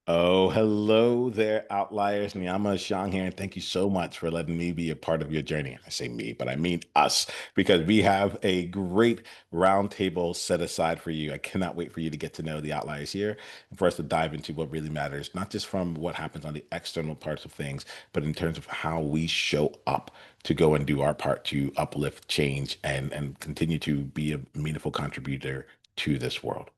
Oh, hello there, outliers. Niiamah Shang here, and thank you so much for letting me be a part of your journey. I say me, but I mean us, because we have a great roundtable set aside for you. I cannot wait for you to get to know the outliers here and for us to dive into what really matters, not just from what happens on the external parts of things, but in terms of how we show up to go and do our part to uplift, change, and continue to be a meaningful contributor to this world.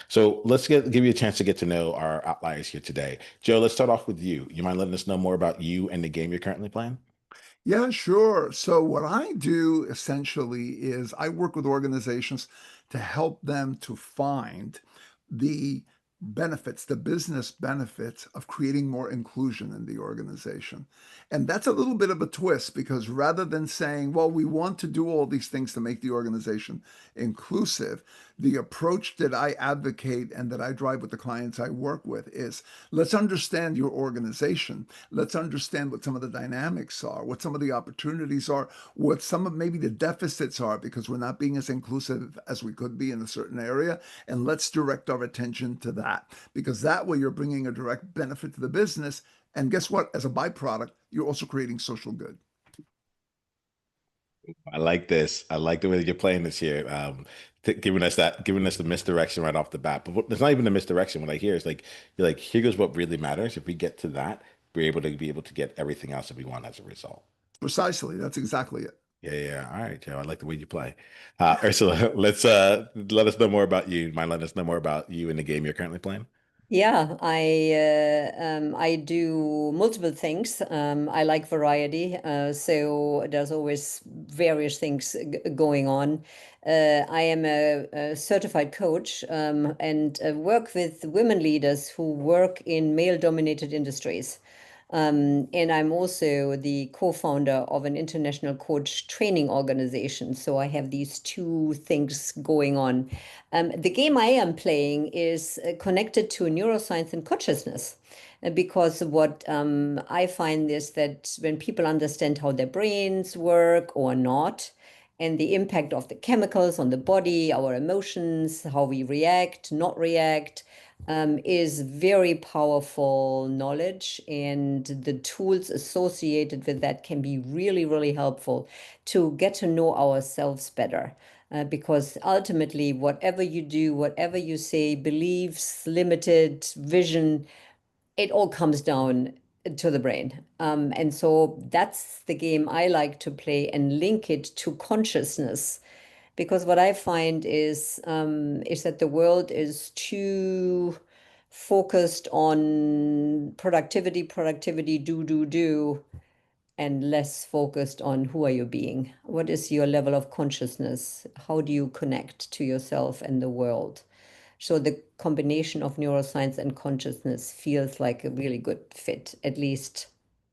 So give you a chance to get to know our outliers here today. Joe, let's start off with you. You mind letting us know more about you and the game you're currently playing? Yeah, sure. So, what I do essentially is I work with organizations to help them to find the benefits, the business benefits of creating more inclusion in the organization. And that's a little bit of a twist because rather than saying, well, we want to do all these things to make the organization inclusive, the approach that I advocate and that I drive with the clients I work with is let's understand your organization. Let's understand what some of the dynamics are, what some of the opportunities are, what some of maybe the deficits are because we're not being as inclusive as we could be in a certain area. And let's direct our attention to that because that way you're bringing a direct benefit to the business. And guess what? As a byproduct, you're also creating social good. I like this. I like the way that you're playing this here. Giving us the misdirection right off the bat. But there's not even a misdirection. What I hear is like, you're like, here goes what really matters. If we get to that, we're able to be able to get everything else that we want as a result. Precisely. That's exactly it. Yeah, yeah. Yeah. All right, Joe. I like the way you play. Ursula, let's let us know more about you. Mind letting us know more about you in the game you're currently playing? Yeah, I do multiple things. I like variety, so there's always various things going on. I am a certified coach and work with women leaders who work in male-dominated industries. And I'm also the co-founder of an international coach training organization. So I have these two things going on. The game I am playing is connected to neuroscience and consciousness. Because what I find is that when people understand how their brains work or not, and the impact of the chemicals on the body, our emotions, how we react, not react, is very powerful knowledge. And the tools associated with that can be really, really helpful to get to know ourselves better. Because ultimately, whatever you do, whatever you say, beliefs, limited vision, it all comes down to the brain. And so that's the game I like to play and link it to consciousness. Because what I find is that the world is too focused on productivity, productivity, do, and less focused on who are you being? What is your level of consciousness? How do you connect to yourself and the world? So the combination of neuroscience and consciousness feels like a really good fit, at least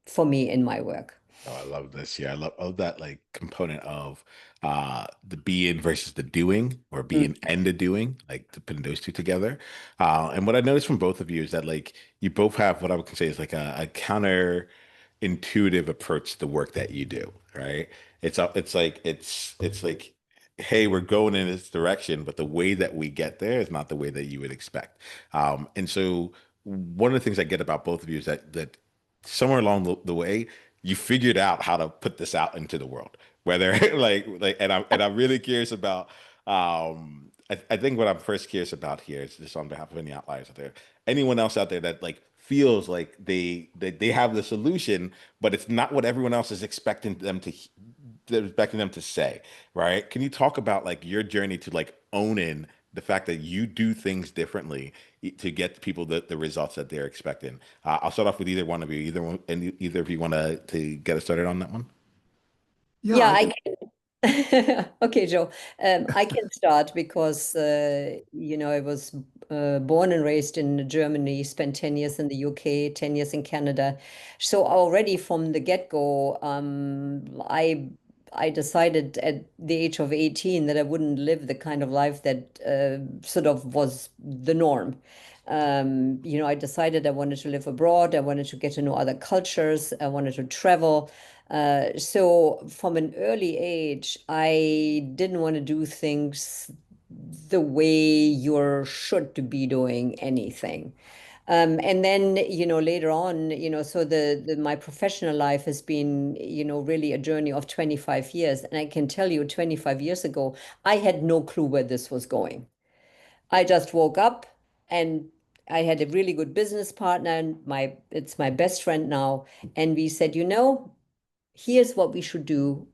for me in my work. Oh, I love this. Yeah, I love that like component of the being versus the doing or Mm. being and the doing, like to putting those two together. And what I noticed from both of you is that like you both have what I would say is like a counter intuitive approach to the work that you do, right? It's like, hey, we're going in this direction, but the way that we get there is not the way that you would expect. And so one of the things I get about both of you is that somewhere along the way, you figured out how to put this out into the world. Whether and I'm really curious about I think what I'm first curious about here is just on behalf of any outliers out there, anyone else out there that like feels like they have the solution, but it's not what everyone else is expecting them to they're expecting them to say, right? Can you talk about like your journey to like own in the fact that you do things differently to get people the results that they're expecting? I'll start off with either one of you. Either of you want to get us started on that one? Yeah, Yeah, I I can. can. Okay, Joe. I can start because I was born and raised in Germany, spent 10 years in the UK, 10 years in Canada. So already from the get-go, I decided at the age of 18 that I wouldn't live the kind of life that sort of was the norm. I decided I wanted to live abroad. I wanted to get to know other cultures. I wanted to travel. So from an early age, I didn't want to do things the way you should to be doing anything. And then, later on, so my professional life has been, really a journey of 25 years. And I can tell you, 25 years ago, I had no clue where this was going. I just woke up and I had a really good business partner, and it's my best friend now. And we said, here's what we should do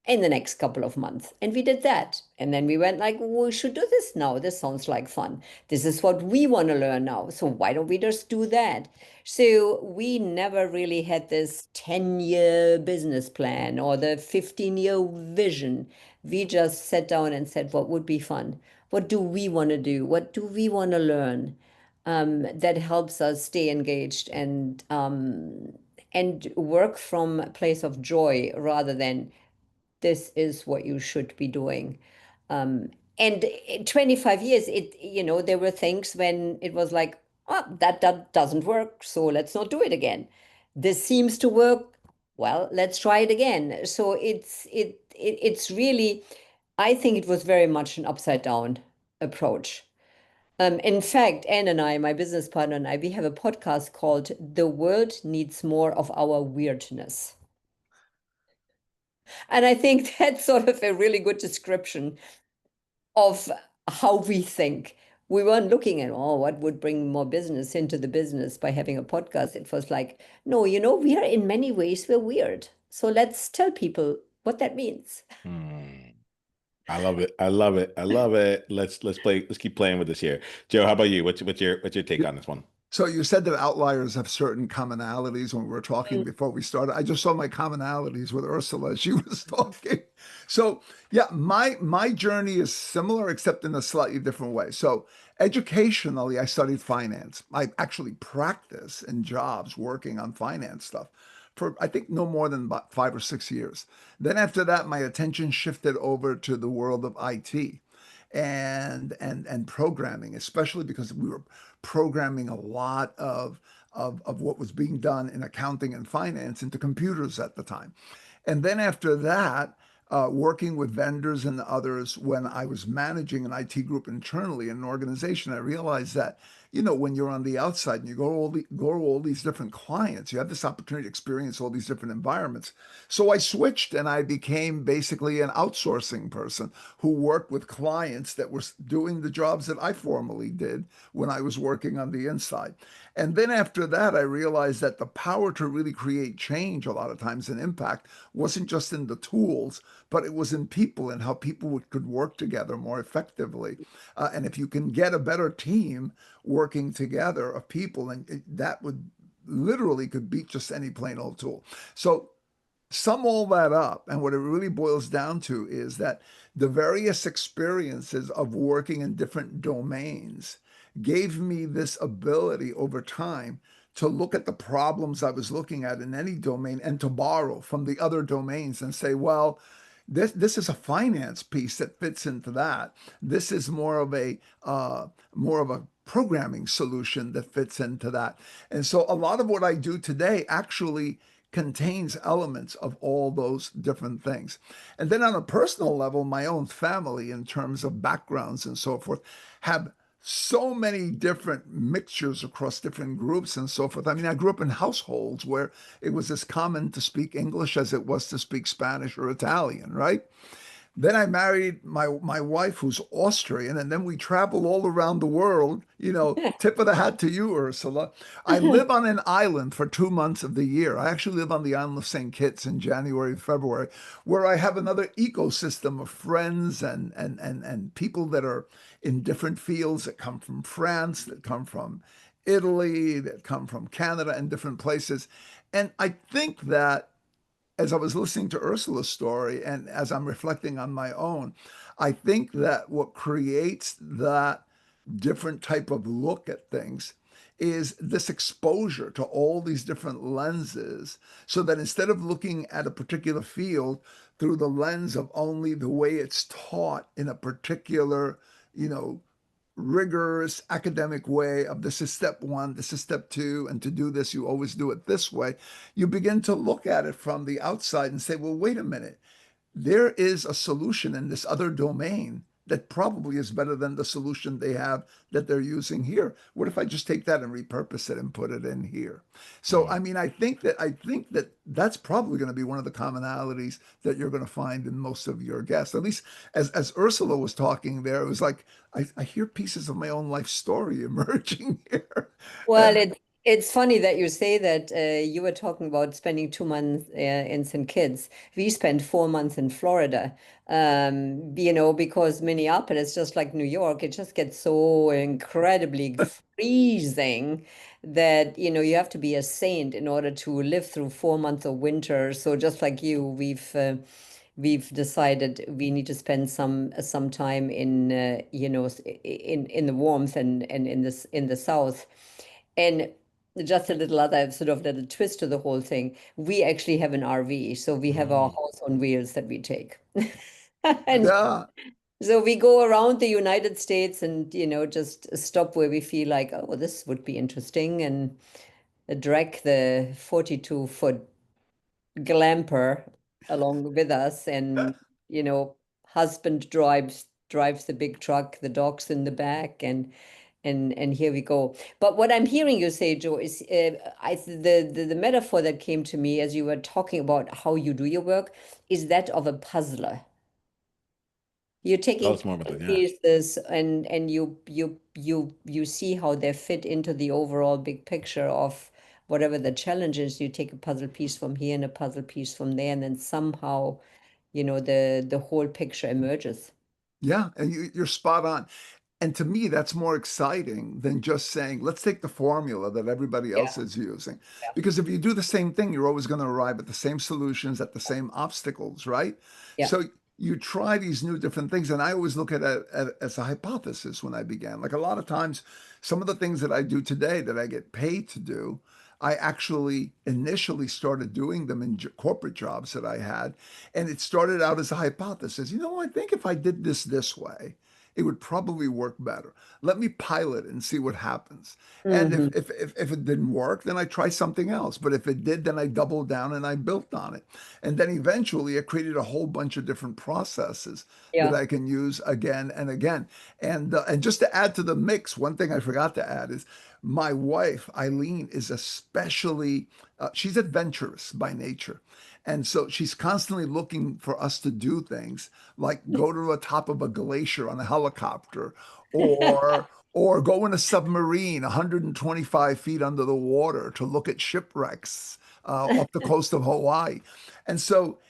in the next couple of months. And we did that. And then we went like, we should do this now. This sounds like fun. This is what we want to learn now. So why don't we just do that? So we never really had this 10-year business plan or the 15-year vision. We just sat down and said, what would be fun? What do we want to do? What do we want to learn? That helps us stay engaged and work from a place of joy rather than this is what you should be doing. Um, and in 25 years, there were things when it was like, oh, that doesn't work, so let's not do it again. This seems to work. Well, let's try it again. So it's really, I think it was very much an upside down approach. In fact, Anne and I, my business partner and I, we have a podcast called The World Needs More of Our Weirdness. And I think that's sort of a really good description of how we think. We weren't looking at, oh, what would bring more business into the business by having a podcast. It was like, no, we are in many ways, we're weird. So let's tell people what that means. Hmm. I love it. I love it. I love it. Let's play. Let's keep playing with this here. Joe, how about you? What's your take on this one? So you said that outliers have certain commonalities when we were talking Mm. before we started. I just saw my commonalities with Ursula as she was talking. So yeah, my journey is similar except in a slightly different way. So educationally, I studied finance. I actually practice in jobs working on finance stuff for I think no more than about 5 or 6 years. Then after that, my attention shifted over to the world of IT and programming, especially because we were programming a lot of what was being done in accounting and finance into computers at the time. And then after that, working with vendors and others, when I was managing an IT group internally in an organization, I realized that, when you're on the outside and you go to all these different clients, you have this opportunity to experience all these different environments. So I switched and I became basically an outsourcing person who worked with clients that were doing the jobs that I formerly did when I was working on the inside. And then after that, I realized that the power to really create change a lot of times and impact wasn't just in the tools, but it was in people and how people could work together more effectively. And if you can get a better team working together of people, and that would literally could beat just any plain old tool. So sum all that up, and what it really boils down to is that the various experiences of working in different domains gave me this ability over time to look at the problems I was looking at in any domain and to borrow from the other domains and say, well, this is a finance piece that fits into that. This is more of a programming solution that fits into that. And so a lot of what I do today actually contains elements of all those different things. And then on a personal level, my own family, in terms of backgrounds and so forth, have so many different mixtures across different groups and so forth. I mean, I grew up in households where it was as common to speak English as it was to speak Spanish or Italian, right? Then I married my wife, who's Austrian, and then we travel all around the world. Tip of the hat to you, Ursula. I live on an island for 2 months of the year. I actually live on the island of St. Kitts in January and February, where I have another ecosystem of friends and people that are in different fields that come from France, that come from Italy, that come from Canada and different places. And I think that as I was listening to Ursula's story and as I'm reflecting on my own, I think that what creates that different type of look at things is this exposure to all these different lenses, so that instead of looking at a particular field through the lens of only the way it's taught in a particular, you know, rigorous academic way of this is step one, this is step two, and to do this, you always do it this way. You begin to look at it from the outside and say, well, wait a minute, there is a solution in this other domain that probably is better than the solution they have that they're using here. What if I just take that and repurpose it and put it in here? So, Mm. I mean, I think that that's probably going to be one of the commonalities that you're going to find in most of your guests. At least as Ursula was talking there, it was like I hear pieces of my own life story emerging here. Well, And it's funny that you say that you were talking about spending 2 months in St. Kitts. We spent 4 months in Florida, because Minneapolis, just like New York, it just gets so incredibly freezing that, you have to be a saint in order to live through 4 months of winter. So just like you, we've decided we need to spend some time in in the warmth and in the south. And just a little other sort of little twist to the whole thing. We actually have an RV, so we have our Mm. house on wheels that we take. And yeah, so we go around the United States and, just stop where we feel like, oh, this would be interesting, and drag the 42-foot glamper along with us. And, you know, husband drives the big truck, the dog's in the back, and here we go. But what I'm hearing you say, Joe, is the metaphor that came to me as you were talking about how you do your work is that of a puzzler. You're Oh, taking it's more about that. Yeah. pieces and you see how they fit into the overall big picture of whatever the challenge is. You take a puzzle piece from here and a puzzle piece from there, and then somehow, the whole picture emerges. yeah, and you're spot on. And to me, that's more exciting than just saying, let's take the formula that everybody else Yeah, is using. yeah, Because if you do the same thing, you're always going to arrive at the same solutions, at the same obstacles, right? yeah. So you try these new different things. And I always look at as a hypothesis when I began. Like a lot of times, some of the things that I do today that I get paid to do, I actually initially started doing them in corporate jobs that I had. And it started out as a hypothesis. I think if I did this way, it would probably work better. Let me pilot it and see what happens. And if Hmm. if if it didn't work, then I try something else. But if it did, then I doubled down and I built on it. And then eventually I created a whole bunch of different processes that Yeah. I can use again and again. And just to add to the mix, one thing I forgot to add is my wife, Eileen, is especially, she's adventurous by nature. And so she's constantly looking for us to do things like go to the top of a glacier on a helicopter or go in a submarine 125 feet under the water to look at shipwrecks off the coast of Hawaii. And so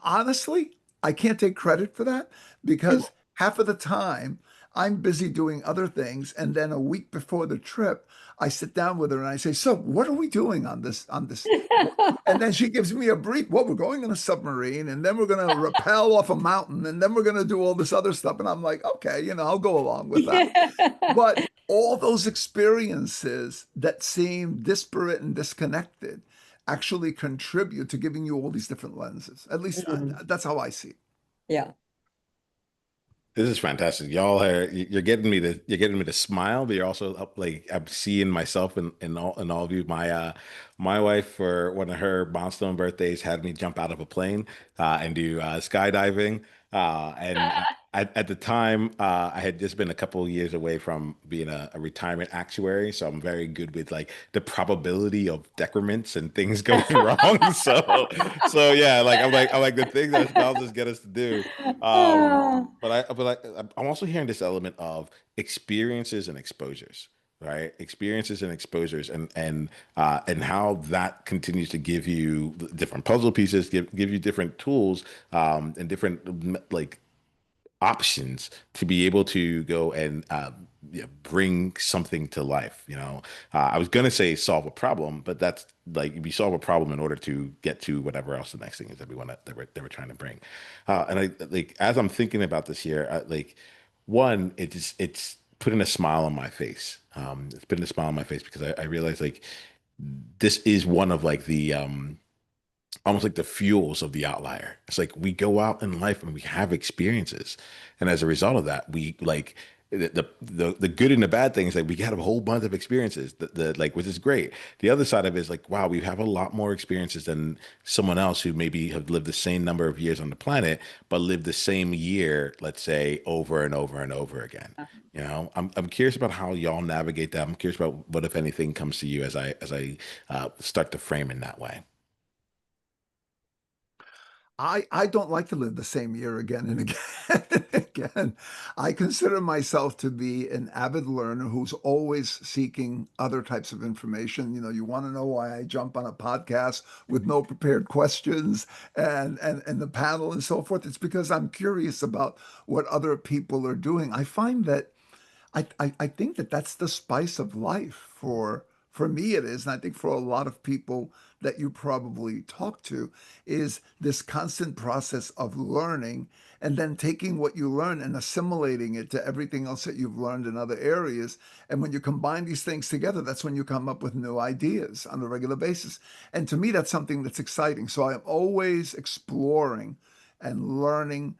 honestly, I can't take credit for that because half of the time I'm busy doing other things. And then a week before the trip, I sit down with her and I say, "So what are we doing on this?" And then she gives me a brief. Well, we're going in a submarine, and then we're going to rappel off a mountain, and then we're going to do all this other stuff. And I'm like, okay, I'll go along with that. Yeah. But all those experiences that seem disparate and disconnected actually contribute to giving you all these different lenses. At least Mhm. that's how I see it. Yeah. This is fantastic. Y'all are you're getting me to smile, but you're also up like I'm seeing myself in all of you. My wife for one of her milestone birthdays had me jump out of a plane and do skydiving. And at the time, I had just been a couple of years away from being a retirement actuary, so I'm very good with like the probability of decrements and things going wrong. So yeah, like I'm like the thing that spouses get us to do. Um, Ah. but I'm also hearing this element of experiences and exposures, right? Experiences and exposures, and how that continues to give you different puzzle pieces, give you different tools, and different like options to be able to go and yeah, bring something to life. I was gonna say solve a problem, but that's like we solve a problem in order to get to whatever else the next thing is that we want that we're trying to bring. And I like as I'm thinking about this here, like one, it's putting a smile on my face. It's putting a smile on my face because I realize like this is one of like the almost like the fuels of the outlier. It's like we go out in life and we have experiences. And as a result of that, we like the good and the bad things, like we got a whole bunch of experiences, the like, which is great. The other side of it is like, wow, we have a lot more experiences than someone else who maybe have lived the same number of years on the planet, but lived the same year, let's say, over and over and over again. You know, I'm curious about how y'all navigate that. I'm curious about what, if anything, comes to you as I start to frame in that way. I don't like to live the same year again and again and again. I consider myself to be an avid learner who's always seeking other types of information. You know, you want to know why I jump on a podcast with no prepared questions and the panel and so forth. It's because I'm curious about what other people are doing. I find that I think that that's the spice of life for me it is, and I think for a lot of people that you probably talk to, is this constant process of learning and then taking what you learn and assimilating it to everything else that you've learned in other areas. And when you combine these things together, that's when you come up with new ideas on a regular basis. And to me, that's something that's exciting. So I am always exploring and learning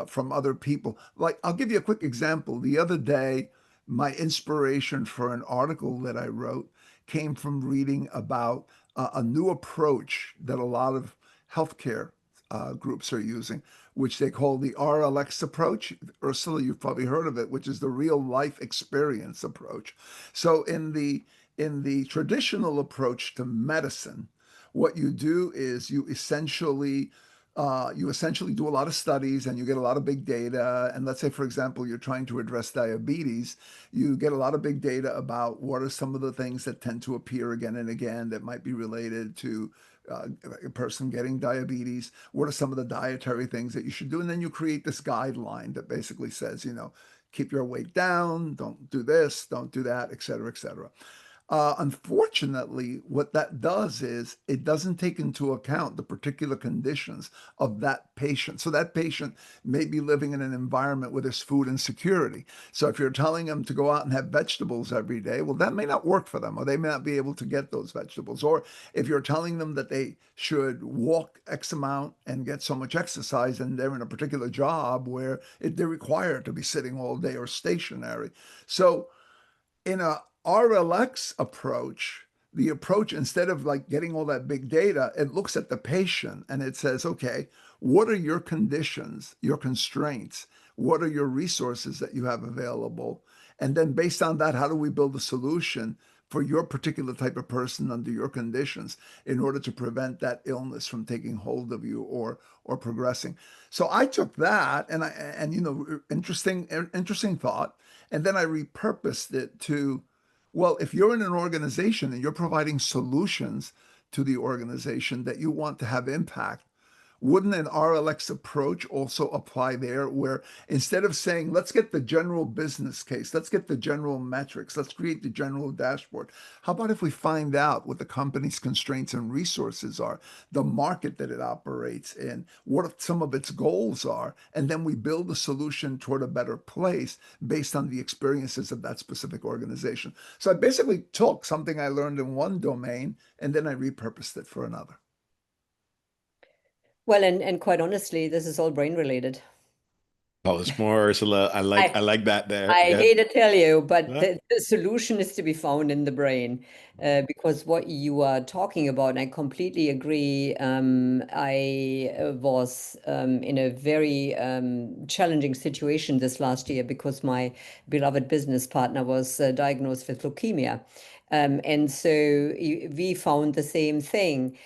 from other people. Like, I'll give you a quick example. The other day, my inspiration for an article that I wrote came from reading about a new approach that a lot of healthcare groups are using, which they call the RLX approach. Ursula, you've probably heard of it, which is the real life experience approach. So in the traditional approach to medicine, what you do is you essentially do a lot of studies and you get a lot of big data. And let's say, for example, you're trying to address diabetes, you get a lot of big data about what are some of the things that tend to appear again and again that might be related to a person getting diabetes. What are some of the dietary things that you should do? And then you create this guideline that basically says, keep your weight down, don't do this, don't do that, et cetera, et cetera. Unfortunately, what that does is it doesn't take into account the particular conditions of that patient. So that patient may be living in an environment where there's food insecurity. So if you're telling them to go out and have vegetables every day, well, that may not work for them, or they may not be able to get those vegetables. Or if you're telling them that they should walk X amount and get so much exercise, and they're in a particular job where they're required to be sitting all day or stationary. So in a RLX approach, the approach, instead of like getting all that big data, it looks at the patient and it says, okay, what are your conditions, your constraints? What are your resources that you have available? And then based on that, how do we build a solution for your particular type of person under your conditions in order to prevent that illness from taking hold of you or progressing? So I took that and interesting thought. And then I repurposed it to, well, if you're in an organization and you're providing solutions to the organization that you want to have impact, wouldn't an RLX approach also apply there, where instead of saying, let's get the general business case, let's get the general metrics, let's create the general dashboard? How about if we find out what the company's constraints and resources are, the market that it operates in, what some of its goals are, and then we build a solution toward a better place based on the experiences of that specific organization? So I basically took something I learned in one domain and then I repurposed it for another. Well, and quite honestly, this is all brain related. Tell us more, Ursula. I I like that there. I Good. hate to tell you, but Huh? the solution is to be found in the brain, because what you are talking about, and I completely agree. I was in a very challenging situation this last year because my beloved business partner was diagnosed with leukemia. And so we found the same thing.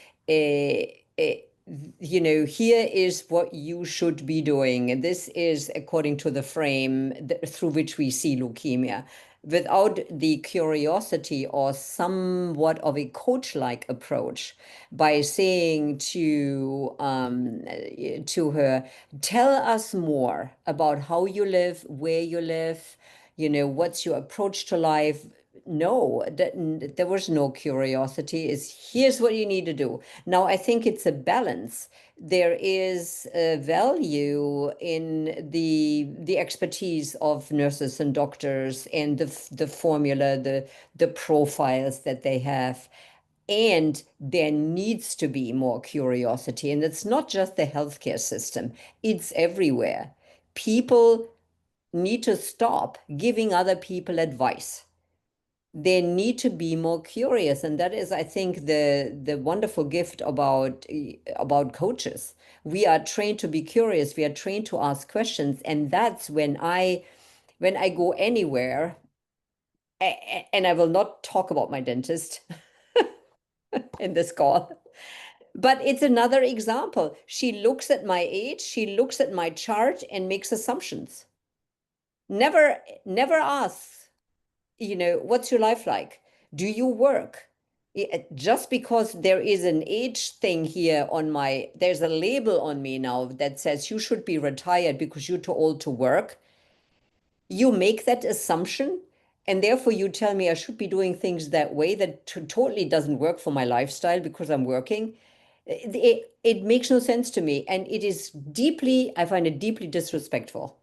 Here is what you should be doing. And this is according to the frame through which we see leukemia. Without the curiosity or somewhat of a coach-like approach, by saying to her, tell us more about how you live, where you live, what's your approach to life. No, there was no curiosity. Is here's what you need to do. Now, I think it's a balance. There is a value in the expertise of nurses and doctors and the formula, the profiles that they have. And there needs to be more curiosity. And it's not just the healthcare system, it's everywhere. People need to stop giving other people advice. They need to be more curious, and that is, I think, the wonderful gift about coaches. We are trained to be curious, we are trained to ask questions, and that's when I go anywhere, and I will not talk about my dentist in this call. But it's another example. She looks at my age, she looks at my chart and makes assumptions. Never asks, what's your life like? Do you work? Just because there is an age thing here there's a label on me now that says you should be retired because you're too old to work. You make that assumption, and therefore you tell me I should be doing things that way that totally doesn't work for my lifestyle because I'm working. It makes no sense to me, and I find it deeply disrespectful.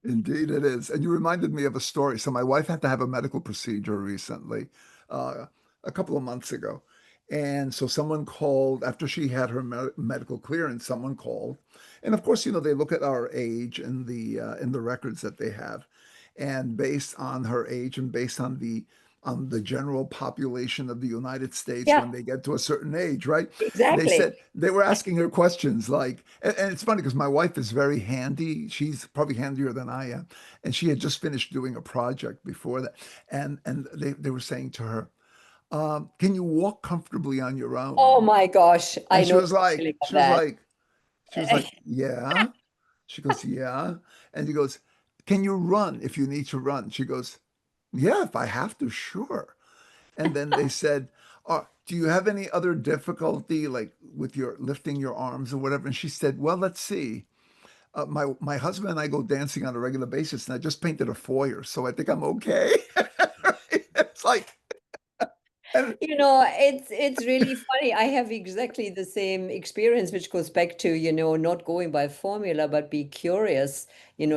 Indeed, it is. And you reminded me of a story. So, my wife had to have a medical procedure recently, uh, a couple of months ago. And so, someone called after she had her medical clearance. Someone called, and of course, they look at our age in the records that they have, and based on her age and based on the general population of the United States Yeah, when they get to a certain age, right? They exactly. said they were asking her questions like, and it's funny because my wife is very handy. She's probably handier than I am, and she had just finished doing a project before that, and they were saying to her, "Can you walk comfortably on your Oh own?" my gosh, I And know the feeling of that. she was like, "Yeah." She goes, "Yeah," and he goes, "Can you run if you need to run?" She goes, "Yeah, if I have to, sure." And then they said, "Do you have any other difficulty, like with your lifting your arms or whatever?" And she said, "Well, let's see. My husband and I go dancing on a regular basis, and I just painted a foyer, so I think I'm okay." It's like, and It's really funny. I have exactly the same experience, which goes back to, not going by formula, but be curious.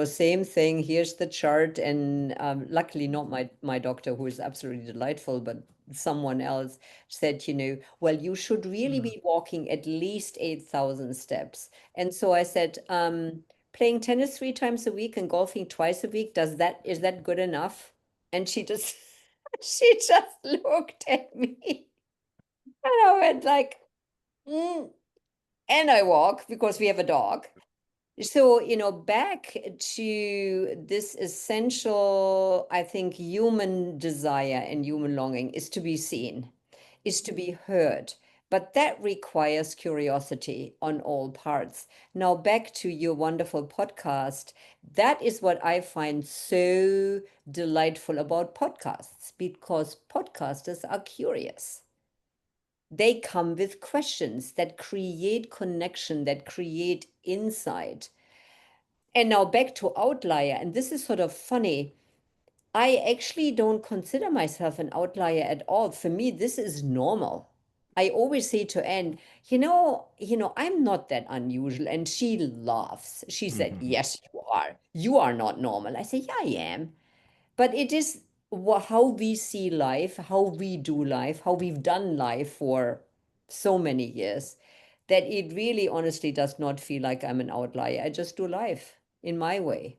Same thing. Here's the chart, and luckily not my doctor, who is absolutely delightful, but someone else said, well, you should really mm, be walking at least 8,000 steps. And so I said, playing tennis 3 times a week and golfing twice a week, is that good enough? And she just she just looked at me, and I went like, mm. And I walk because we have a dog. So, back to this essential, I think, human desire and human longing is to be seen, is to be heard. But that requires curiosity on all parts. Now, back to your wonderful podcast. That is what I find so delightful about podcasts, because podcasters are curious. They come with questions that create connection, that create insight. And now back to outlier, and this is sort of funny. I actually don't consider myself an outlier at all. For me, this is normal. I always say to Anne, I'm not that unusual. And she laughs. She said, Mhm. yes, you are. You are not normal. I say, yeah, I am. But it is how we see life, how we do life, how we've done life for so many years, that it really honestly does not feel like I'm an outlier. I just do life in my way.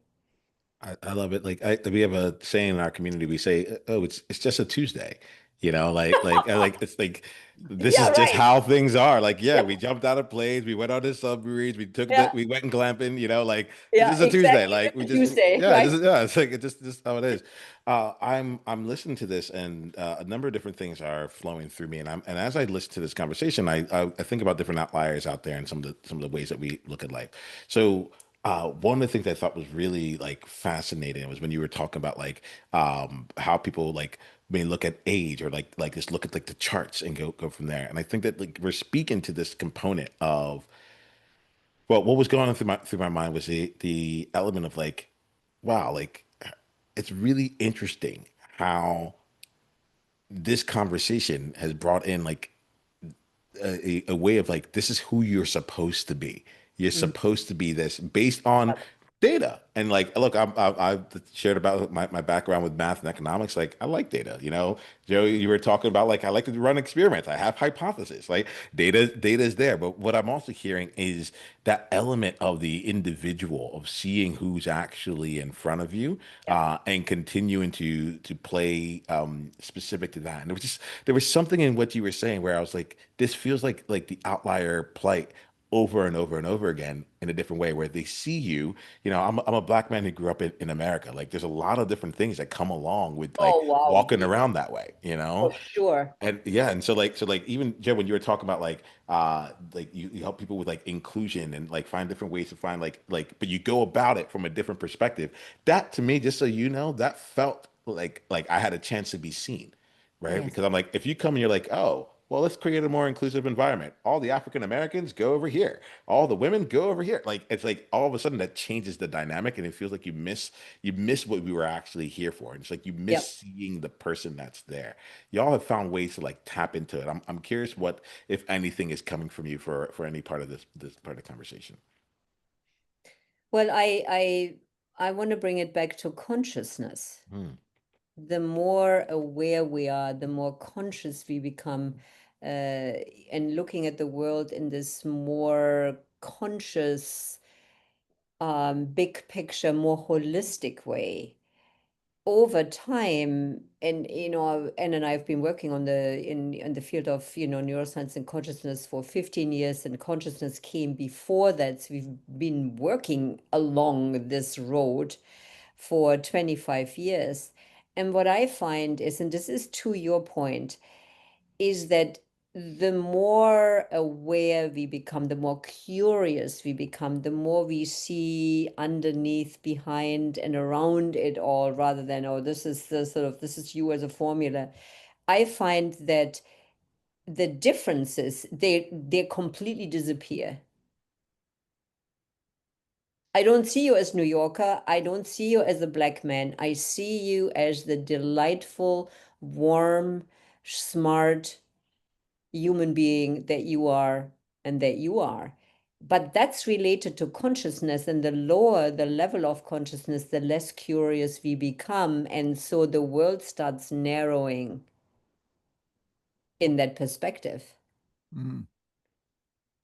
I love it. Like we have a saying in our community. We say, "Oh, it's just a Tuesday," it's like this Yeah, is just right. how things are. Like, yeah, Yeah, we jumped out of planes, we went on the submarines, yeah, we went glamping. Like it's yeah, just a Tuesday. exactly. Like It's we a just, Tuesday, yeah, right? it's like it's just how it is. I'm listening to this, and a number of different things are flowing through me, and as I listen to this conversation, I think about different outliers out there and some of the ways that we look at life. So. One of the things I thought was really like fascinating was when you were talking about like how people like may look at age or like just look at like the charts and go from there. And I think that like we're speaking to this component of well, what was going on through my mind was the element of like, wow, like it's really interesting how this conversation has brought in like a way of like this is who you're supposed to be. You're Mhm. supposed to be this based on Yep. data. And like, look, I've shared about my background with math and economics. Like, I like data. You know, Joe, you were talking about like I like to run experiments. I have hypotheses. Like, data is there. But what I'm also hearing is that element of the individual of seeing who's actually in front of you, Yeah. and continuing to play specific to that. And there was something in what you were saying where I was like, this feels like the outlier plight over and over and over again in a different way where they see you. You know, I'm a black man who grew up in America. Like there's a lot of different things that come along with like Oh, wow. walking Yeah, around that way, you for know? sure. And yeah, and so like even Joe, when you were talking about like you help people with like inclusion and like find different ways to find but you go about it from a different perspective. That to me, just so you know, that felt like I had a chance to be seen, right? Yes. Because I'm like, if you come and you're like, oh, well, let's create a more inclusive environment. All the African Americans go over here. All the women go over here. Like it's like all of a sudden that changes the dynamic and it feels like you miss what we were actually here for. And it's like you miss Yep. seeing the person that's there. Y'all have found ways to like tap into it. I'm curious what, if anything, is coming from you for any part of this part of the conversation. Well, I want to bring it back to consciousness. Hmm. The more aware we are, the more conscious we become, and looking at the world in this more conscious, big picture, more holistic way. Over time, and Anne and I have been working on in the field of neuroscience and consciousness for 15 years, and consciousness came before that. So we've been working along this road for 25 years. And what I find is, and this is to your point, is that the more aware we become, the more curious we become, the more we see underneath, behind, and around it all, rather than, oh, this is the sort of, this is you as a formula. I find that the differences, they completely disappear. I don't see you as New Yorker. I don't see you as a black man. I see you as the delightful, warm, smart human being that you are and that you are. But that's related to consciousness, and the lower the level of consciousness, the less curious we become. And so the world starts narrowing in that perspective. Mhm.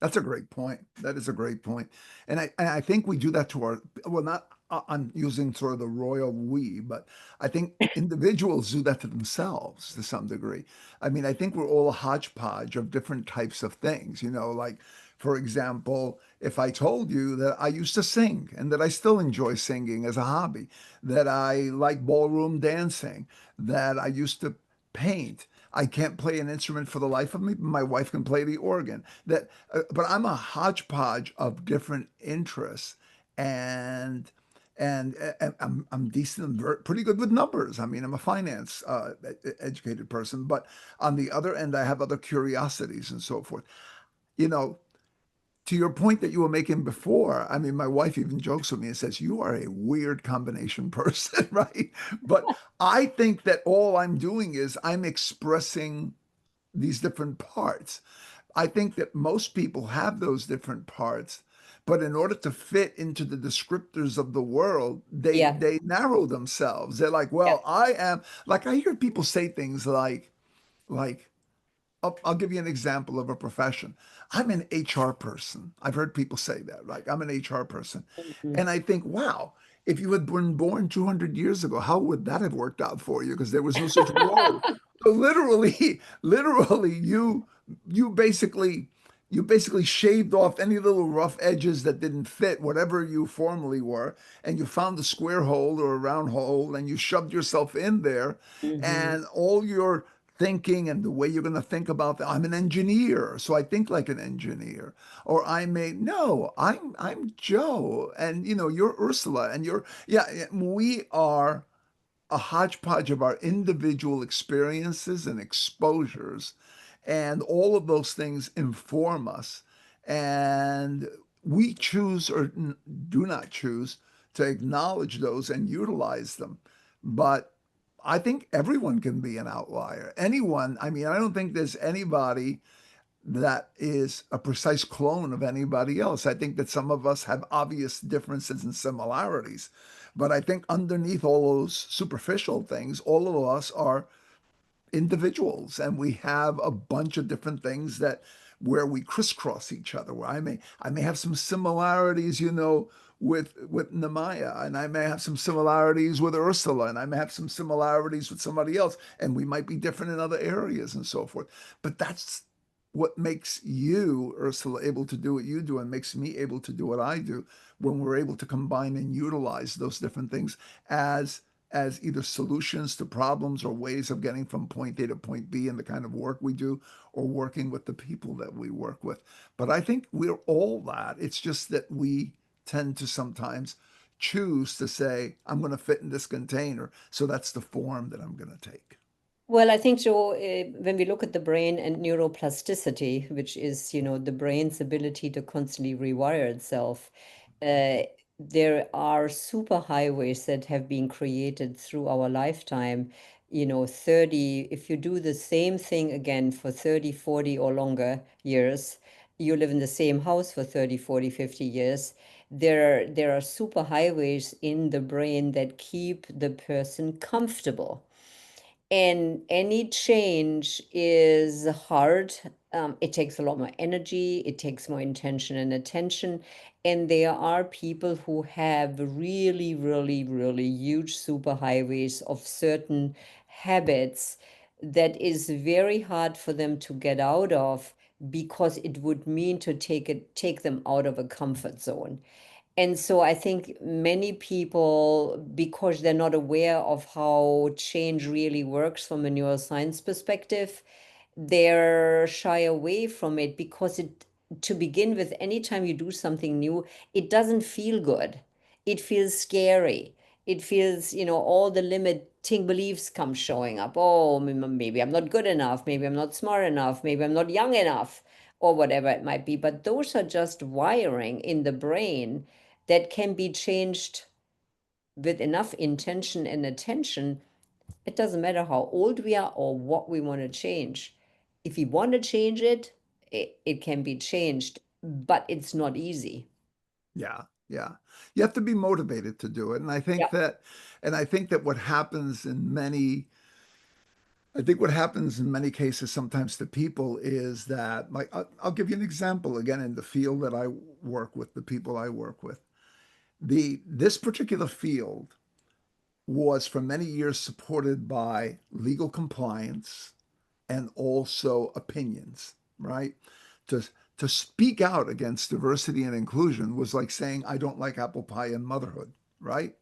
That's a great point. That is a great point. And I think we do that to our, well, not, I'm using sort of the royal we, but I think individuals do that to themselves to some degree. I mean, I think we're all a hodgepodge of different types of things, like, for example, if I told you that I used to sing and that I still enjoy singing as a hobby, that I like ballroom dancing, that I used to paint. I can't play an instrument for the life of me, but my wife can play the organ. But I'm a hodgepodge of different interests, and and I'm decent, pretty good with numbers. I mean, I'm a finance educated person, but on the other end, I have other curiosities and so forth. You know, to your point that you were making before, I mean, my wife even jokes with me and says, "You are a weird combination person," right? But I think that all I'm doing is I'm expressing these different parts. I think that most people have those different parts, but in order to fit into the descriptors of the world, they Yeah, they narrow themselves. They're like, yeah. well, I am like I hear people say things like I'll give you an example of a profession. I'm an HR person. I've heard people say that, like I'm an HR person. Mhm. And I think, wow, if you had been born 200 years ago, how would that have worked out for you? Because there was no such role. So literally, literally, you basically you basically shaved off any little rough edges that didn't fit whatever you formerly were, and you found a square hole or a round hole, and you shoved yourself in there, Mhm. and all your thinking and the way you're going to think about that. I'm an engineer, so I think like an engineer. Or I may no, I'm Joe, and you're Ursula, and we are a hodgepodge of our individual experiences and exposures. And all of those things inform us. And we choose or do not choose to acknowledge those and utilize them. But I think everyone can be an outlier. Anyone, I mean, I don't think there's anybody that is a precise clone of anybody else. I think that some of us have obvious differences and similarities, but I think underneath all those superficial things, all of us are individuals, and we have a bunch of different things that where we crisscross each other, where I may have some similarities, with Niiamah, and I may have some similarities with Ursula, and I may have some similarities with somebody else, and we might be different in other areas and so forth. But that's what makes you, Ursula, able to do what you do and makes me able to do what I do, when we're able to combine and utilize those different things as either solutions to problems or ways of getting from point A to point B in the kind of work we do, or working with the people that we work with. But I think we're all that. It's just that we tend to sometimes choose to say, I'm going to fit in this container, so that's the form that I'm going to take. Well, I think, Joe, when we look at the brain and neuroplasticity, which is, the brain's ability to constantly rewire itself, uh, there are superhighways that have been created through our lifetime. 30, if you do the same thing again for 30, 40 or longer years, you live in the same house for 30, 40, 50 years. There are superhighways in the brain that keep the person comfortable. And any change is hard. It takes a lot more energy, it takes more intention and attention. And there are people who have really, really, really huge superhighways of certain habits that is very hard for them to get out of, because it would mean to take them out of a comfort zone. And so I think many people, because they're not aware of how change really works from a neuroscience perspective, they're shy away from it, because to begin with, anytime you do something new, it doesn't feel good. It feels scary. It feels, all the limiting beliefs come showing up. Oh, maybe I'm not good enough. Maybe I'm not smart enough. Maybe I'm not young enough, or whatever it might be. But those are just wiring in the brain that can be changed with enough intention and attention. It doesn't matter how old we are or what we want to change. If we want to change it, it can be changed, but it's not easy. Yeah, yeah. You have to be motivated to do it. Yeah. And I think that what happens in many cases sometimes to people is that, like, I'll give you an example again in the field that I work with, the people I work with. This particular field was for many years supported by legal compliance and also opinions, right? To to speak out against diversity and inclusion was like saying, I don't like apple pie and motherhood, right?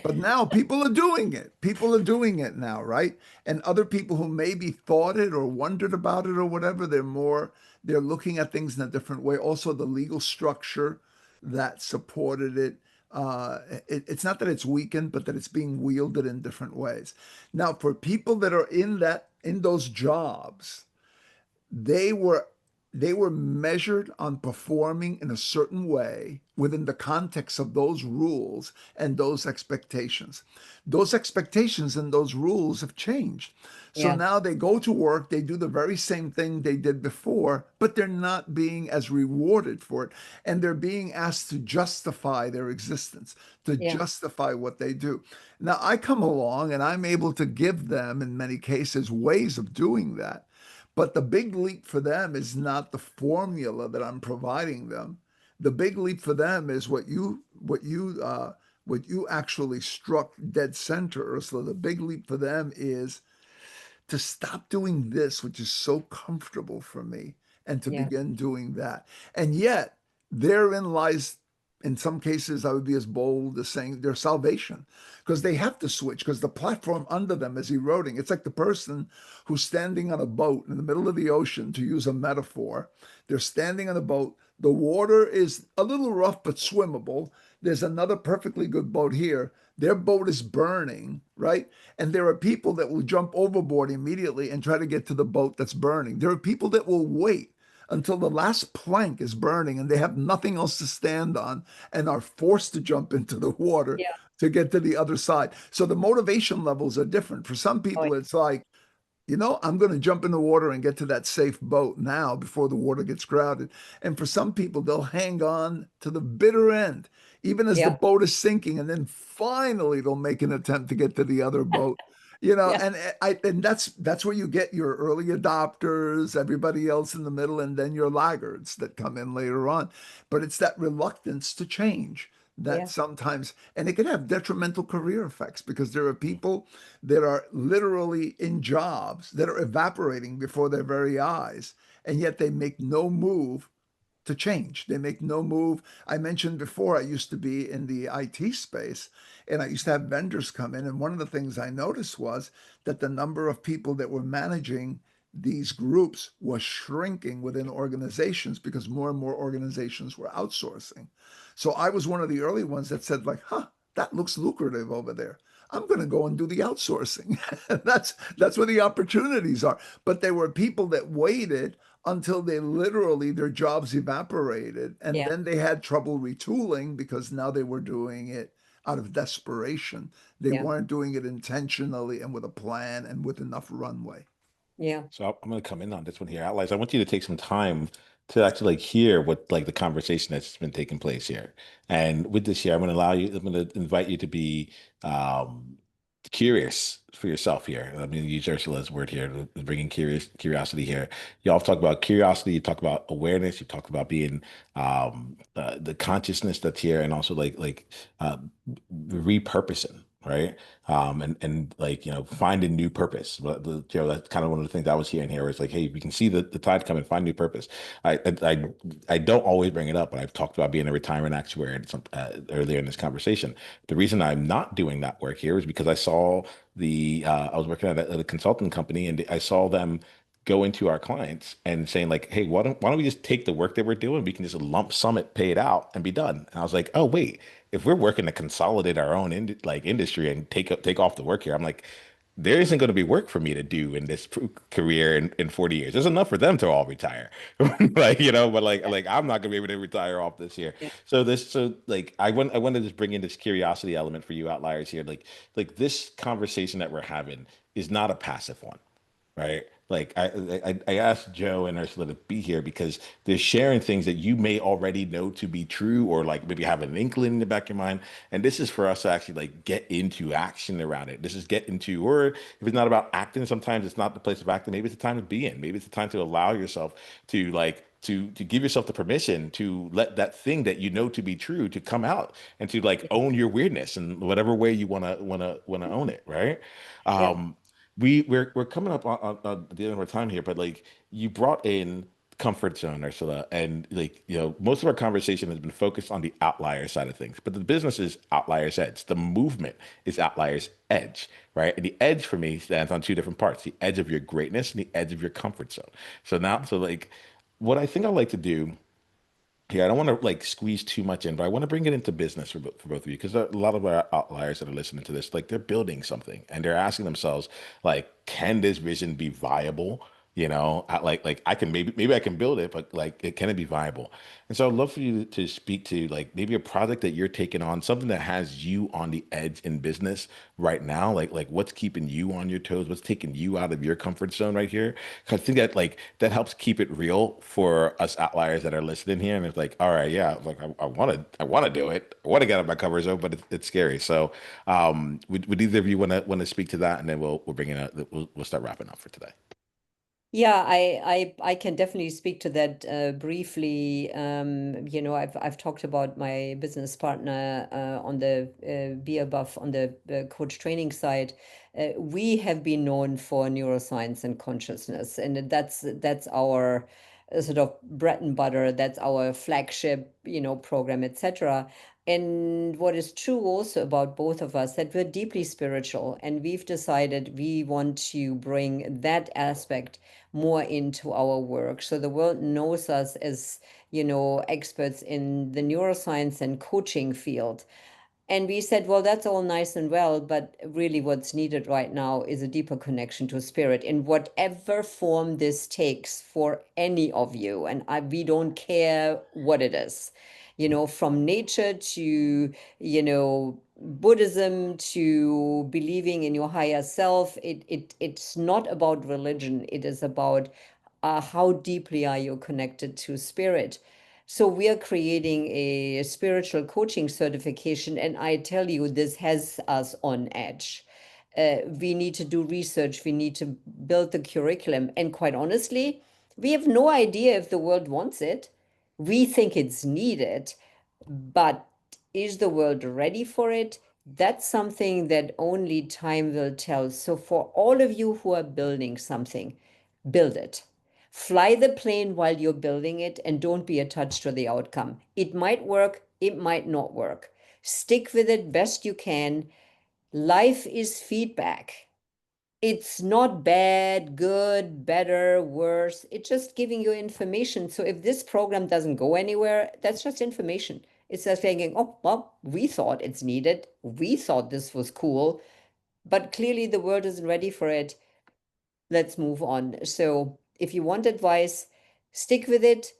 But now people are doing it. People are doing it now, right? And other people who maybe thought it or wondered about it or whatever, they're looking at things in a different way. Also, the legal structure that supported it. It's not that it's weakened, but that it's being wielded in different ways. Now, for people that are in those jobs, they were they were measured on performing in a certain way within the context of those rules and those expectations. Those expectations and those rules have changed. So Yeah. now they go to work, they do the very same thing they did before, but they're not being as rewarded for it. And they're being asked to justify their existence, to Yeah. justify what they do. Now, I come along and I'm able to give them, in many cases, ways of doing that. But the big leap for them is not the formula that I'm providing them. The big leap for them is what you actually struck dead center, Ursula. The big leap for them is to stop doing this, which is so comfortable for me, and to Yeah. begin doing that. And yet, therein lies, in some cases, I would be as bold as saying their salvation, because they have to switch, because the platform under them is eroding. It's like the person who's standing on a boat in the middle of the ocean, to use a metaphor. They're standing on a boat. The water is a little rough, but swimmable. There's another perfectly good boat here. Their boat is burning, right? And there are people that will jump overboard immediately and try to get to the boat that's burning. There are people that will wait until the last plank is burning and they have nothing else to stand on and are forced to jump into the water Yeah. to get to the other side. So the motivation levels are different. For some Oh, people, it's like, I'm going to jump in the water and get to that safe boat now before the water gets crowded. And for some people, they'll hang on to the bitter end, even as the Yeah. boat is sinking, and then finally they'll make an attempt to get to the other boat. Yeah. And that's where you get your early adopters, everybody else in the middle, and then your laggards that come in later on. But it's that reluctance to change that Yeah. sometimes, and it can have detrimental career effects because there are people that are literally in jobs that are evaporating before their very eyes, and yet they make no move to change. They make no move. I mentioned before, I used to be in the IT space and I used to have vendors come in. And one of the things I noticed was that the number of people that were managing these groups was shrinking within organizations because more and more organizations were outsourcing. So I was one of the early ones that said, like, huh, that looks lucrative over there. I'm going to go and do the outsourcing. That's where the opportunities are. But there were people that waited until they literally their jobs evaporated and Yeah. then they had trouble retooling because now they were doing it out of desperation. They Yeah. weren't doing it intentionally and with a plan and with enough runway. Yeah. So I'm going to come in on this one here, Allies. I want you to take some time to actually like hear what like the conversation that's been taking place here. And with this here, I'm going to invite you to be um, curious for yourself here. I'm going to use Ursula's word here, bringing curiosity here. Y'all talk about curiosity, you talk about awareness, you talk about being the consciousness that's here, and also uh, repurposing, right? And like finding new purpose. But that's kind of one of the things I was hearing here. Is like, hey, we can see the tide coming, find new purpose. I don't always bring it up, but I've talked about being a retirement actuary earlier in this conversation. The reason I'm not doing that work here is because I saw I was working at a consulting company, and I saw them go into our clients and saying like, hey, why don't we just take the work that we're doing? We can just lump sum it, pay it out, and be done. And I was like, oh wait, if we're working to consolidate our own industry and take off the work here, I'm like, there isn't going to be work for me to do in this career in 40 years. There's enough for them to all retire, like but like I'm not going to be able to retire off this year. Yeah. So like I want to just bring in this curiosity element for you outliers here, like this conversation that we're having is not a passive one, right? Like I asked Joe and Ursula to be here because they're sharing things that you may already know to be true, or like maybe have an inkling in the back of your mind. And this is for us to actually like get into action around it. This is get into, or if it's not about acting, sometimes it's not the place of acting. Maybe it's the time to be in. Maybe it's the time to allow yourself to like to give yourself the permission to let that thing that you know to be true to come out and to like own your weirdness in whatever way you wanna own it, right? Yeah. Um, we're coming up on the end of our time here, but like you brought in comfort zone, Ursula, and like most of our conversation has been focused on the outlier side of things, but the business is outliers edge. The movement is outliers edge, right? And the edge for me stands on two different parts: the edge of your greatness and the edge of your comfort zone. So like, what I think I like to do here, I don't want to like squeeze too much in, but I want to bring it into business for both of you because a lot of our outliers that are listening to this, like they're building something and they're asking themselves, like, can this vision be viable? Like I can maybe I can build it, but like, can it be viable? And so I'd love for you to speak to like maybe a project that you're taking on, something that has you on the edge in business right now, like what's keeping you on your toes, what's taking you out of your comfort zone right here. 'Cause I think that like that helps keep it real for us outliers that are listening here. And it's like, all right, yeah, like I want to do it, I want to get out of my comfort zone, but it's scary. So, would either of you want to speak to that, and then we'll bring it up, we'll start wrapping up for today. Yeah, I can definitely speak to that briefly. I've talked about my business partner on the Be Above on the coach training side. We have been known for neuroscience and consciousness, and that's our sort of bread and butter. That's our flagship, program, etc. And what is true also about both of us that we're deeply spiritual, and we've decided we want to bring that aspect more into our work. So the world knows us as, experts in the neuroscience and coaching field. And we said, well, that's all nice and well, but really what's needed right now is a deeper connection to spirit in whatever form this takes for any of you. And we don't care what it is, from nature to, Buddhism to believing in your higher self, it's not about religion. It is about how deeply are you connected to spirit. So we are creating a spiritual coaching certification, and I tell you, this has us on edge. We need to do research. We need to build the curriculum. And quite honestly, we have no idea if the world wants it. We think it's needed, but is the world ready for it? That's something that only time will tell. So, for all of you who are building something, build it. Fly the plane while you're building it and don't be attached to the outcome. It might work, it might not work. Stick with it best you can. Life is feedback. It's not bad, good, better, worse. It's just giving you information. So if this program doesn't go anywhere, that's just information. It's just saying, oh, well, we thought it's needed. We thought this was cool, but clearly the world isn't ready for it. Let's move on. So if you want advice, stick with it,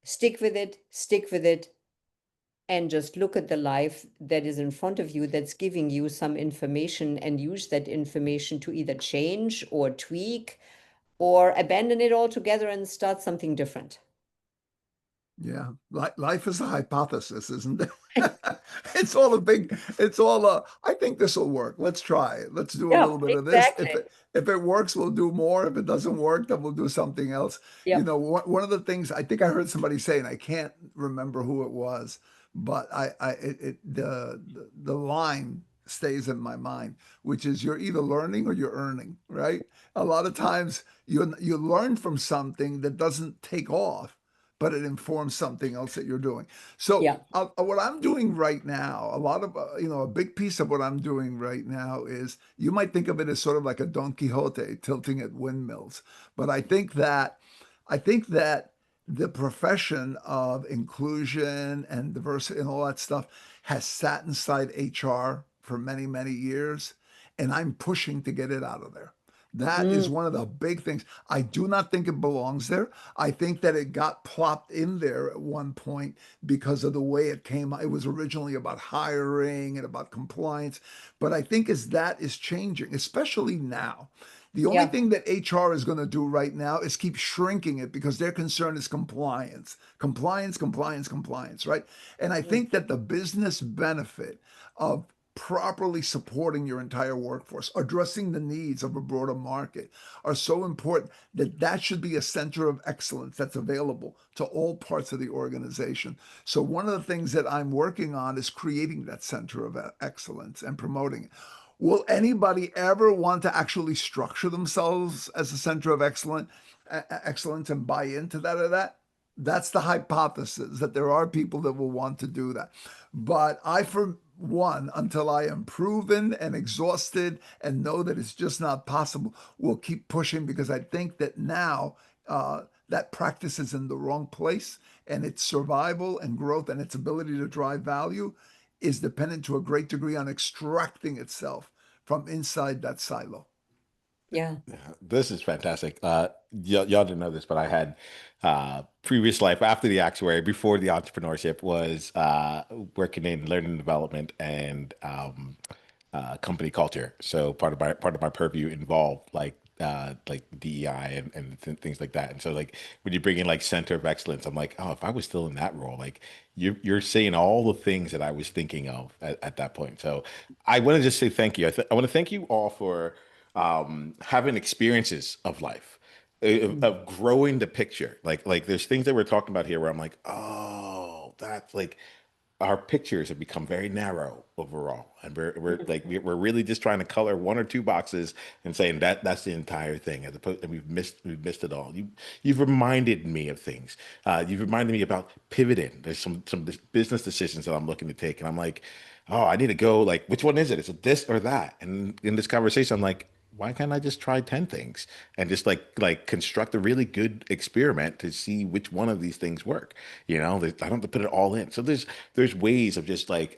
stick with it, stick with it, and just look at the life that is in front of you that's giving you some information and use that information to either change or tweak or abandon it altogether and start something different. Yeah, life is a hypothesis, isn't it? It's all a big, it's all a, I think this will work. Let's try it. Let's do a Yeah, little bit of this. exactly. If it works, we'll do more. If it doesn't work, then we'll do something else. You Yep. know, one of the things I think I heard somebody say, and I can't remember who it was, but the line stays in my mind, which is you're either learning or you're earning, right? A lot of times you learn from something that doesn't take off, but it informs something else that you're doing. So Yeah. what I'm doing right now, a lot of a big piece of what I'm doing right now is you might think of it as sort of like a Don Quixote tilting at windmills, but I think that the profession of inclusion and diversity and all that stuff has sat inside HR for many, many years, and I'm pushing to get it out of there. That is Mm, one of the big things. I do not think it belongs there. I think that it got plopped in there at one point because of the way it came. It was originally about hiring and about compliance. But I think as that is changing, especially now, the only yeah. thing that HR is going to do right now is keep shrinking it because their concern is compliance, compliance, compliance, compliance, right? And I Mm, think that the business benefit of properly supporting your entire workforce, addressing the needs of a broader market are so important that that should be a center of excellence that's available to all parts of the organization. So one of the things that I'm working on is creating that center of excellence and promoting it. Will anybody ever want to actually structure themselves as a center of excellence and buy into that or that? That's the hypothesis that there are people that will want to do that. But I, for one, until I am proven and exhausted and know that it's just not possible, will keep pushing because I think that now that practice is in the wrong place and its survival and growth and its ability to drive value is dependent to a great degree on extracting itself from inside that silo. yeah. Yeah, this is fantastic. Y'all didn't know this, but I had previous life after the actuary, before the entrepreneurship, was working in learning and development and company culture. So part of my purview involved like DEI and things like that. And so like when you bring in like center of excellence, I'm like, oh, if I was still in that role, like you're saying all the things that I was thinking of at that point. So I want to just say thank you. I want to thank you all for having experiences of life, Mm, of growing the picture. Like there's things that we're talking about here where I'm like, oh, that's like our pictures have become very narrow overall, and we're really just trying to color one or two boxes and saying that that's the entire thing, as opposed and we've missed it all. You've reminded me of things. You've reminded me about pivoting. There's some business decisions that I'm looking to take, and I'm like, oh, I need to go. Like, which one is it? Is it this or that? And in this conversation, I'm like, why can't I just try 10 things and just like construct a really good experiment to see which one of these things work? I don't have to put it all in. So there's ways of just like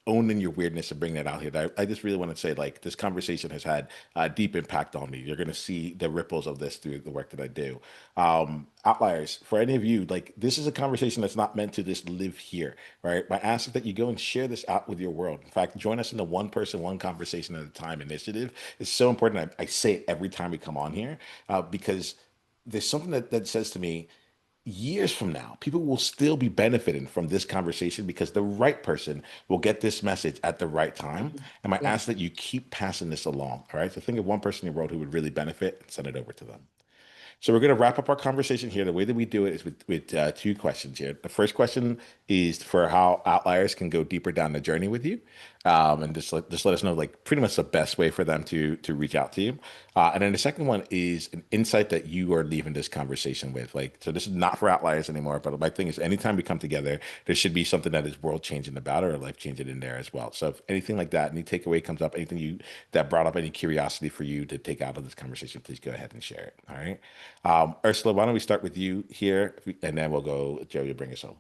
owning your weirdness and bringing it out here. I just really want to say, like, this conversation has had a deep impact on me. You're going to see the ripples of this through the work that I do. Outliers, for any of you, like, this is a conversation that's not meant to just live here, right? My ask is that you go and share this out with your world. In fact, join us in the one person, one conversation at a time initiative. It's so important. I say it every time we come on here because there's something that says to me, years from now, people will still be benefiting from this conversation because the right person will get this message at the right time. And I Yeah. ask that you keep passing this along. All right. So think of one person in your world who would really benefit and send it over to them. So we're going to wrap up our conversation here. The way that we do it is with two questions here. The first question is for how outliers can go deeper down the journey with you, and just let us know like pretty much the best way for them to reach out to you. And then the second one is an insight that you are leaving this conversation with. Like, so this is not for outliers anymore. But my thing is, anytime we come together, there should be something that is world changing about it or life changing in there as well. So if anything like that, any takeaway comes up, anything you that brought up any curiosity for you to take out of this conversation, please go ahead and share it. All right. Ursula, why don't we start with you here, and then we'll go, Joe, you bring us home.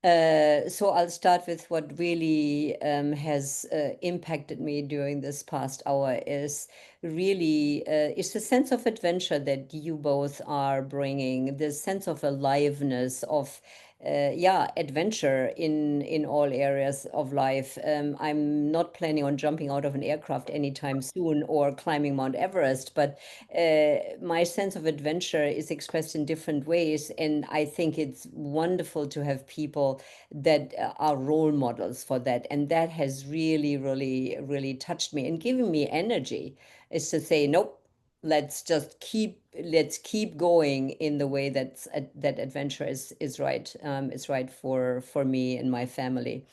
So I'll start with what really has impacted me during this past hour is really it's the sense of adventure that you both are bringing, the sense of aliveness of yeah, adventure in all areas of life. I'm not planning on jumping out of an aircraft anytime soon or climbing Mount Everest, but my sense of adventure is expressed in different ways, and I think it's wonderful to have people that are role models for that, and that has really, really, really touched me and given me energy. Is to say, nope, let's keep going in the way that adventure is right for me and my family.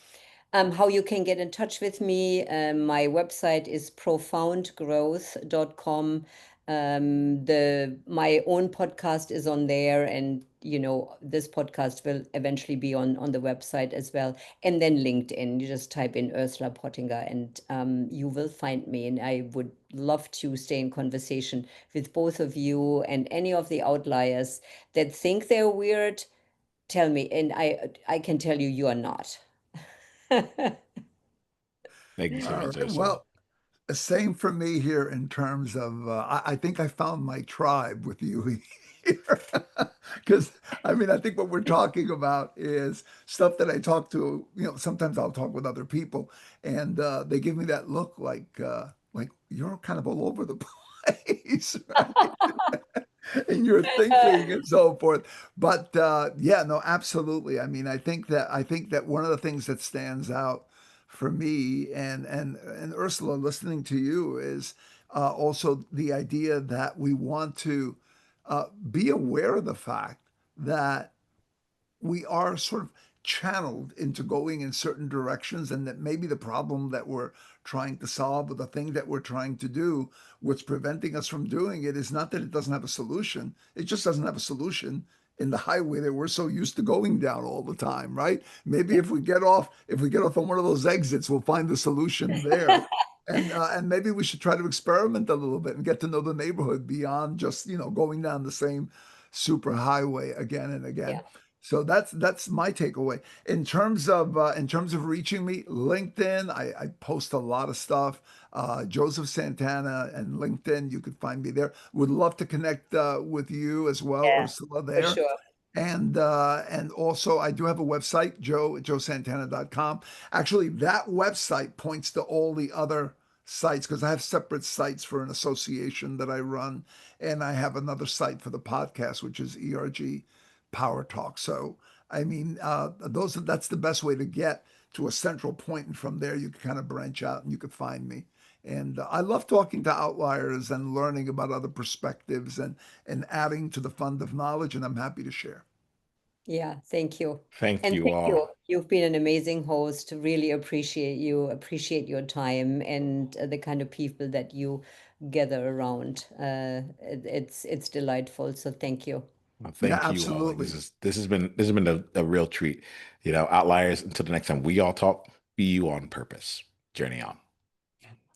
How you can get in touch with me. My website is profoundgrowth.com. My own podcast is on there, and this podcast will eventually be on the website as well. And then LinkedIn. You just type in Ursula Pottinga, and you will find me. And I would love to stay in conversation with both of you and any of the outliers that think they're weird. Tell me, and I can tell you, you are not. Thank you so All much, right. Ursula. Well, same for me here in terms of, I think I found my tribe with you here. Because, I mean, I think what we're talking about is stuff that I talk to, sometimes I'll talk with other people and they give me that look like you're kind of all over the place, right? In your thinking and so forth. But yeah, no, absolutely. I mean, I think that one of the things that stands out for me and Ursula, listening to you is also the idea that we want to be aware of the fact that we are sort of channeled into going in certain directions, and that maybe the problem that we're trying to solve or the thing that we're trying to do, what's preventing us from doing it is not that it doesn't have a solution. It just doesn't have a solution in the highway that we're so used to going down all the time, right? Maybe Yeah. if we get off on one of those exits, we'll find the solution there. And maybe we should try to experiment a little bit and get to know the neighborhood beyond just going down the same super highway again and again. Yeah. So that's my takeaway. In terms of reaching me, LinkedIn, I post a lot of stuff. Joseph Santana and LinkedIn, you could find me there. Would love to connect with you as well, Yeah, Ursula for there. sure. And also I do have a website, joesantana.com. Actually, that website points to all the other sites because I have separate sites for an association that I run, and I have another site for the podcast, which is ERG Power Talk. So I mean, that's the best way to get to a central point, and from there you can kind of branch out and you can find me. And I love talking to outliers and learning about other perspectives and adding to the fund of knowledge, and I'm happy to share. Yeah, thank you. Thank And you thank you. all. You've been an amazing host. Really appreciate you, appreciate your time and the kind of people that you gather around. It's delightful. So thank you. Well, Yeah, thank you all. Like absolutely. this has been a real treat. Outliers. Until the next time we all talk. Be you on purpose. Journey on.